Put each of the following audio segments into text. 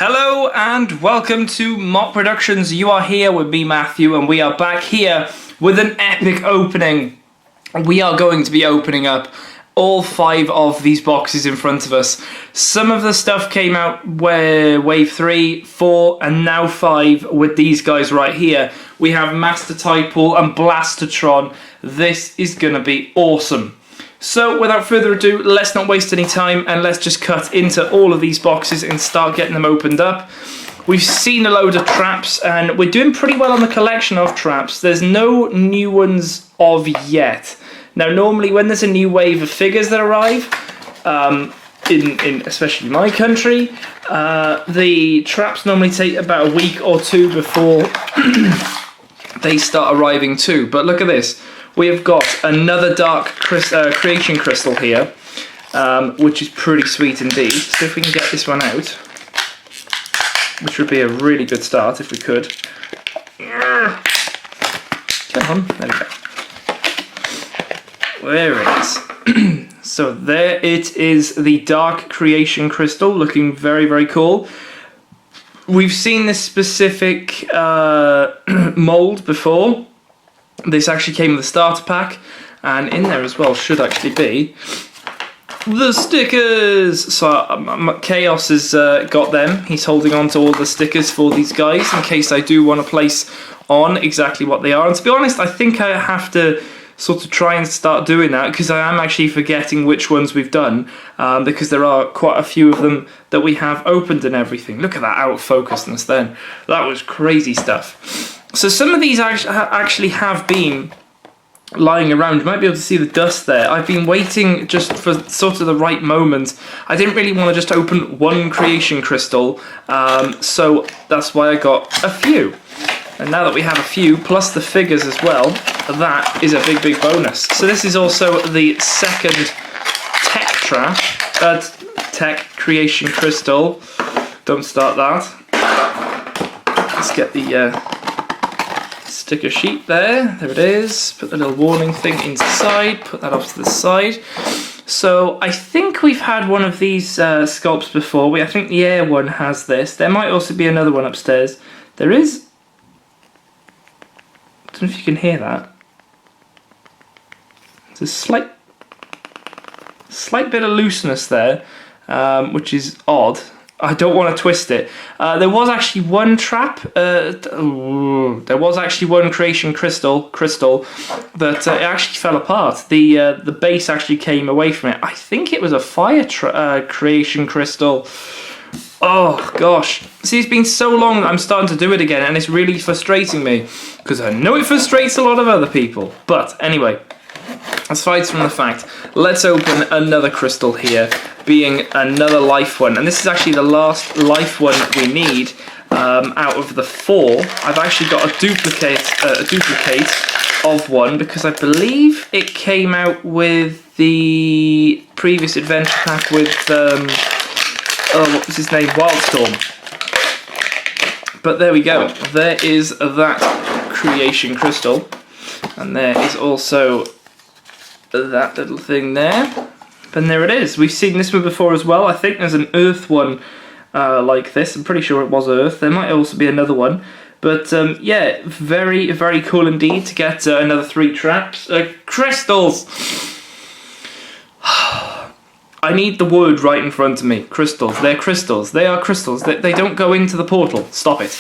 Hello and welcome to Mock Productions. You are here with me, Matthew, and we are back here with an epic opening. We are going to be opening up all 5 of these boxes in front of us. Some of the stuff came out where wave 3, 4, and now 5 with these guys right here. We have Master Tidepool and Blaster-Tron. This is going to be awesome. So without further ado, let's not waste any time and let's just cut into all of these boxes and start getting them opened up. We've seen a load of traps and we're doing pretty well on the collection of traps. There's no new ones of yet. Now normally when there's a new wave of figures that arrive, in especially my country, the traps normally take about a week or 2 before they start arriving too. But look at this. We have got another dark creation crystal here, which is pretty sweet indeed. So if we can get this one out, which would be a really good start if we could. Come on, there we go. There it is. So there it is, the dark creation crystal, looking very, very cool. We've seen this specific mold before. This actually came with a starter pack, and in there as well should actually be the stickers. So Chaos has got them. He's holding on to all the stickers for these guys in case I do want to place on exactly what they are. And to be honest, I think I have to sort of try and start doing that because I am actually forgetting which ones we've done because there are quite a few of them that we have opened and everything. Look at that out of focusness then. That was crazy stuff. So some of these actually have been lying around. You might be able to see the dust there. I've been waiting just for sort of the right moment. I didn't really want to just open one creation crystal, so that's why I got a few. And now that we have a few, plus the figures as well, that is a big, big bonus. So this is also the second tech creation crystal. Don't start that. Let's get the sticker sheet there. There it is. Put the little warning thing inside. Put that off to the side. So I think we've had one of these sculpts before. I think the air one has this. There might also be another one upstairs. There is. I don't know if you can hear that. There's a slight bit of looseness there, which is odd. I don't want to twist it. There was actually one trap. There was actually one creation crystal that it actually fell apart. The base actually came away from it. I think it was a fire creation crystal. Oh gosh. See, it's been so long that I'm starting to do it again, and it's really frustrating me because I know it frustrates a lot of other people. But anyway, aside from the fact, let's open another crystal here, being another life one, and this is actually the last life one we need out of the 4. I've actually got a duplicate of one because I believe it came out with the previous adventure pack with what was his name, Wildstorm. But there we go. There is that creation crystal, and there is also that little thing there. And there it is. We've seen this one before as well. I think there's an Earth one like this. I'm pretty sure it was Earth. There might also be another one. But yeah, very, very cool indeed to get another 3 traps. Crystals! I need the word right in front of me. Crystals. They're crystals. They are crystals. They don't go into the portal. Stop it.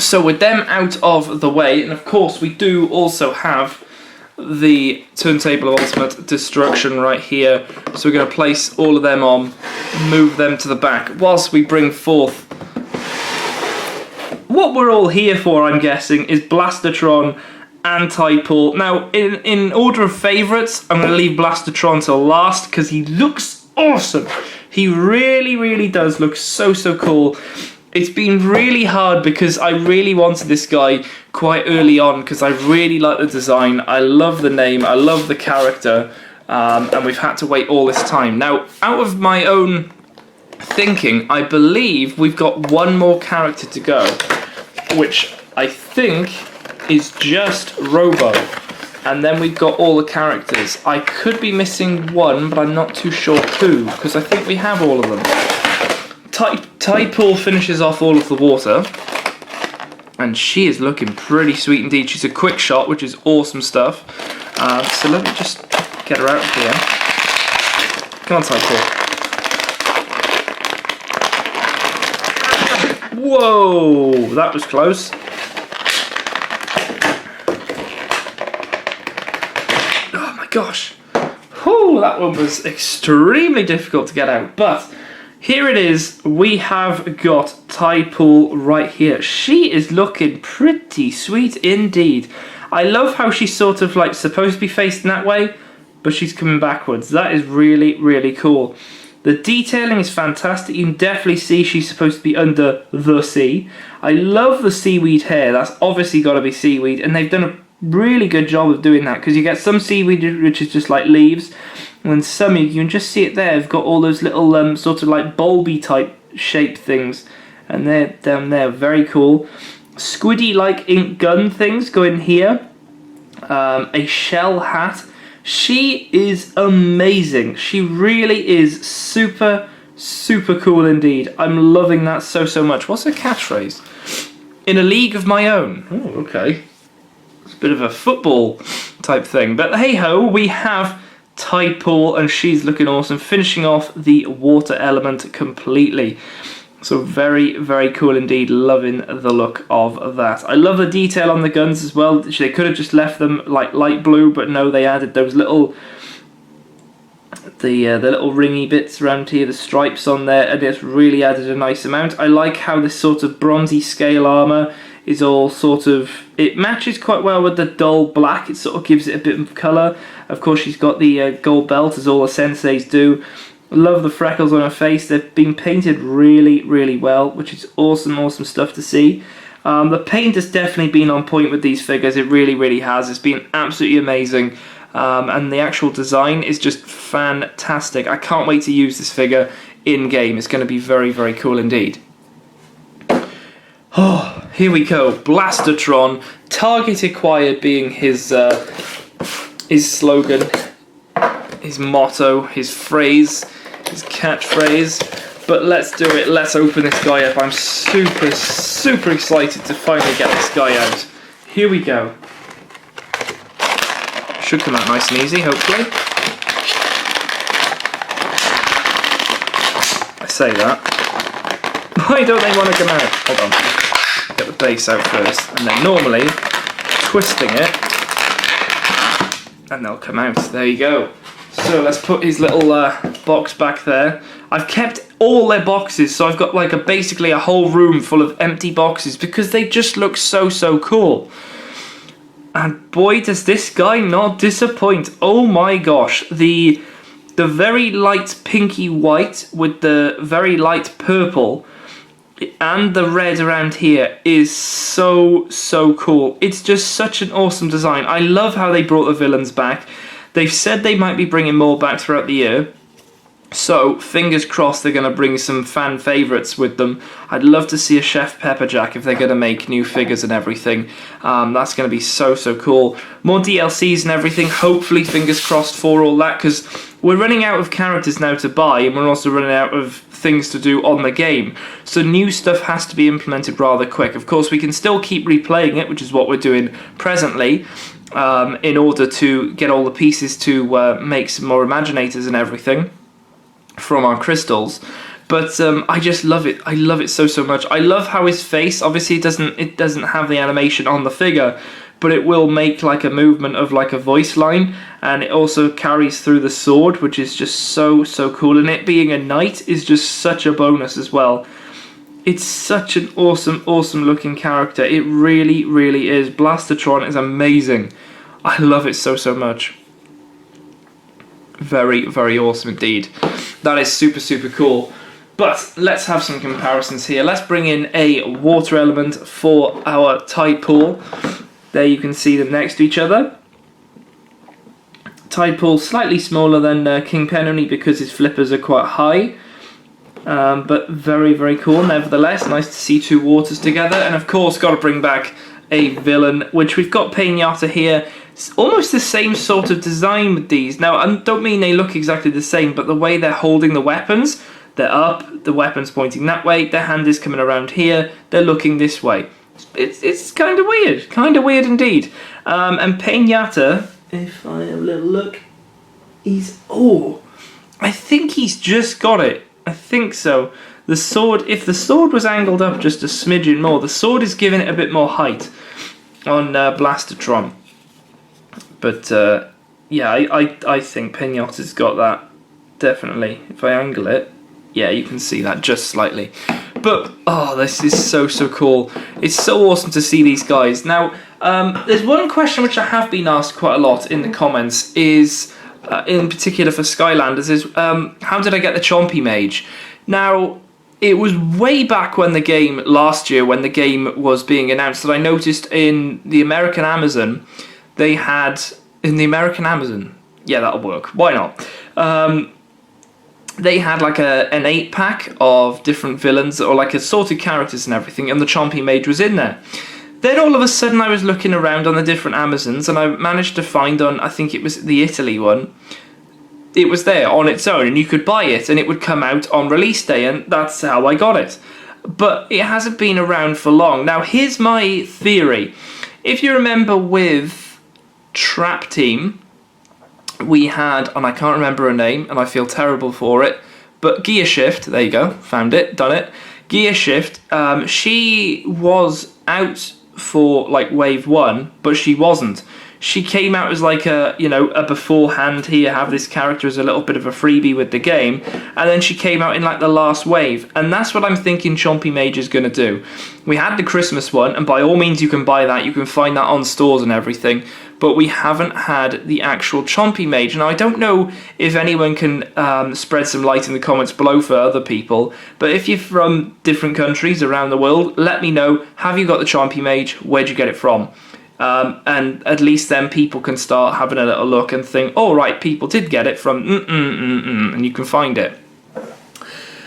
So with them out of the way, and of course we do also have the turntable of ultimate destruction right here, so we're going to place all of them on, move them to the back whilst we bring forth what we're all here for. I'm guessing is Blastertron and Tidepool. Now in order of favourites, I'm going to leave Blastertron till last because he looks awesome. He really does look so cool. It's been really hard because I really wanted this guy quite early on because I really like the design, I love the name, I love the character, and we've had to wait all this time. Now, out of my own thinking, I believe we've got one more character to go, which I think is just Robo. And then we've got all the characters. I could be missing one, but I'm not too sure who, because I think we have all of them. Tidepool finishes off all of the water. And she is looking pretty sweet indeed. She's a quick shot, which is awesome stuff. So let me just get her out of here. Come on, Tidepool. Whoa, that was close. Oh my gosh. Whew, that one was extremely difficult to get out. But here it is. We have got Tidepool right here. She is looking pretty sweet indeed. I love how she's sort of like supposed to be facing that way, but she's coming backwards. That is really, really cool. The detailing is fantastic. You can definitely see she's supposed to be under the sea. I love the seaweed hair. That's obviously got to be seaweed, and they've done a really good job of doing that, because you get some seaweed which is just like leaves, and then some you can just see it there. They've got all those little sort of like bulby type shaped things, and they're down there. Very cool. Squiddy like ink gun things going here. A shell hat. She is amazing. She really is super, super cool indeed. I'm loving that so, so much. What's her catchphrase? In a league of my own. Oh, okay. It's a bit of a football type thing. But hey ho, we have Tidepool, and she's looking awesome, finishing off the water element completely. So very, very cool indeed. Loving the look of that. I love the detail on the guns as well. They could have just left them like light blue, but no, they added those little, the little ringy bits around here, the stripes on there, and it's really added a nice amount. I like how this sort of bronzy scale armour is all sort of, it matches quite well with the dull black. It sort of gives it a bit of colour. Of course, she's got the gold belt, as all the senseis do. Love the freckles on her face. They've been painted really, really well, which is awesome, awesome stuff to see. The paint has definitely been on point with these figures. It really, really has. It's been absolutely amazing. And the actual design is just fantastic. I can't wait to use this figure in-game. It's going to be very, very cool indeed. Oh, here we go. Blastertron. Target acquired being his slogan, his motto, his phrase, his catchphrase. But let's do it. Let's open this guy up. I'm super, super excited to finally get this guy out. Here we go. Should come out nice and easy, hopefully. I say that. Why don't they want to come out? Hold on. Get the base out first. And then normally, twisting it, and they'll come out. There you go. So let's put his little box back there. I've kept all their boxes, so I've got like basically a whole room full of empty boxes, because they just look so, so cool. And boy, does this guy not disappoint. Oh my gosh. The very light pinky white with the very light purple and the red around here is so, so cool. It's just such an awesome design. I love how they brought the villains back. They've said they might be bringing more back throughout the year. So, fingers crossed they're going to bring some fan favourites with them. I'd love to see a Chef Pepperjack if they're going to make new figures and everything. That's going to be so, so cool. More DLCs and everything, hopefully, fingers crossed for all that, because we're running out of characters now to buy, and we're also running out of things to do on the game. So new stuff has to be implemented rather quick. Of course, we can still keep replaying it, which is what we're doing presently, in order to get all the pieces to make some more Imaginators and everything from our crystals. But I just love it. I love it so, so much. I love how his face, obviously it doesn't have the animation on the figure, but it will make like a movement of like a voice line, and it also carries through the sword, which is just so, so cool. And it being a knight is just such a bonus as well. It's such an awesome, awesome looking character. It really, really is. Blaster-Tron is amazing. I love it so, so much. Very, very awesome indeed. That is super, super cool. But let's have some comparisons here. Let's bring in a water element for our Tidepool. There you can see them next to each other. Tidepool slightly smaller than Kingpin, only because his flippers are quite high. But very, very cool nevertheless. Nice to see two waters together. And of course, got to bring back a villain, which we've got Pinata here. It's almost the same sort of design with these. Now, I don't mean they look exactly the same, but the way they're holding the weapons, They're up, the weapon's pointing that way, their hand is coming around here, they're looking this way. It's kind of weird indeed. And Pinata, if I have a little look, I think he's just got it. I think so. The sword, if the sword was angled up just a smidgen more, the sword is giving it a bit more height on Blastertron. But yeah, I think Pinata's got that, definitely. If I angle it, yeah, you can see that just slightly. But, oh, this is so cool. It's so awesome to see these guys. Now, there's one question which I have been asked quite a lot in the comments, is, in particular for Skylanders, is how did I get the Chompy Mage? Now, it was way back when the game, last year, when the game was being announced, that I noticed in the American Amazon, they had, in the American Amazon, yeah, that'll work, why not? They had like an 8-pack of different villains, or like assorted characters and everything, and the Chompy Mage was in there. Then all of a sudden I was looking around on the different Amazons, and I managed to find on, I think it was the Italy one, it was there on its own, and you could buy it, and it would come out on release day, and that's how I got it. But it hasn't been around for long. Now here's my theory. If you remember with Trap Team, we had, and I can't remember her name, and I feel terrible for it, but Gear Shift, there you go, found it, done it. Gear Shift, she was out for like wave 1, but she wasn't. She came out as like a, you know, a beforehand, here, have this character as a little bit of a freebie with the game, and then she came out in like the last wave, and that's what I'm thinking Chompy Mage is going to do. We had the Christmas one, and by all means you can buy that, you can find that on stores and everything, but we haven't had the actual Chompy Mage. Now, I don't know if anyone can spread some light in the comments below for other people, but if you're from different countries around the world, let me know, have you got the Chompy Mage? Where'd you get it from? And at least then people can start having a little look and think, oh, right, people did get it from and you can find it.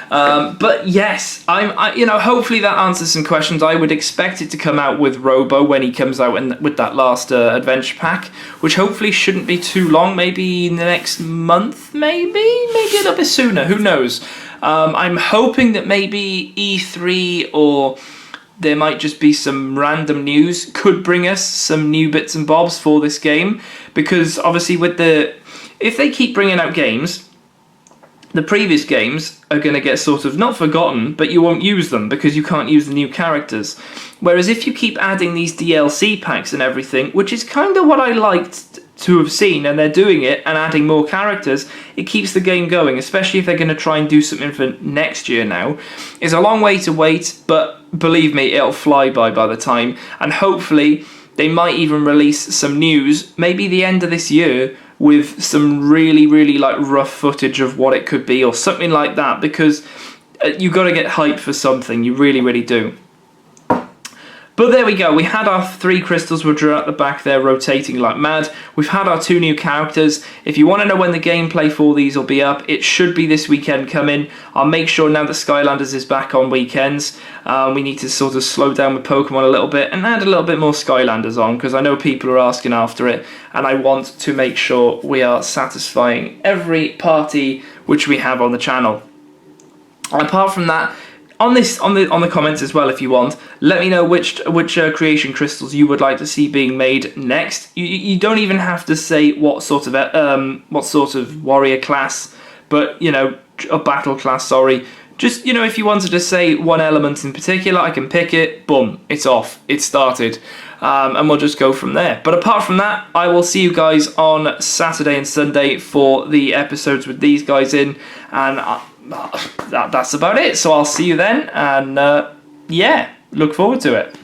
But yes, you know, hopefully that answers some questions. I would expect it to come out with Robo when he comes out with that last adventure pack, which hopefully shouldn't be too long, maybe in the next month, maybe a little bit sooner, who knows. I'm hoping that maybe E3 or there might just be some random news could bring us some new bits and bobs for this game, because obviously if they keep bringing out games, the previous games are going to get sort of not forgotten, but you won't use them because you can't use the new characters. Whereas if you keep adding these DLC packs and everything, which is kind of what I liked to have seen, and they're doing it and adding more characters, it keeps the game going, especially if they're going to try and do something for next year now. It's a long way to wait, but believe me, it'll fly by the time, and hopefully they might even release some news, maybe the end of this year, with some really like rough footage of what it could be or something like that, because you got to get hyped for something, you really do. But there we go, we had our 3 crystals which are at the back there rotating like mad. We've had our 2 new characters. If you want to know when the gameplay for these will be up, it should be this weekend coming. I'll make sure now that Skylanders is back on weekends. We need to sort of slow down with Pokemon a little bit and add a little bit more Skylanders on, because I know people are asking after it, and I want to make sure we are satisfying every party which we have on the channel. Apart from that, on the comments as well, if you want, let me know which creation crystals you would like to see being made next. You don't even have to say what sort of warrior class, but you know, a battle class. Sorry, just, you know, if you wanted to say one element in particular, I can pick it. Boom, it's off. It's started, and we'll just go from there. But apart from that, I will see you guys on Saturday and Sunday for the episodes with these guys in, and that's about it. So I'll see you then, and yeah, look forward to it.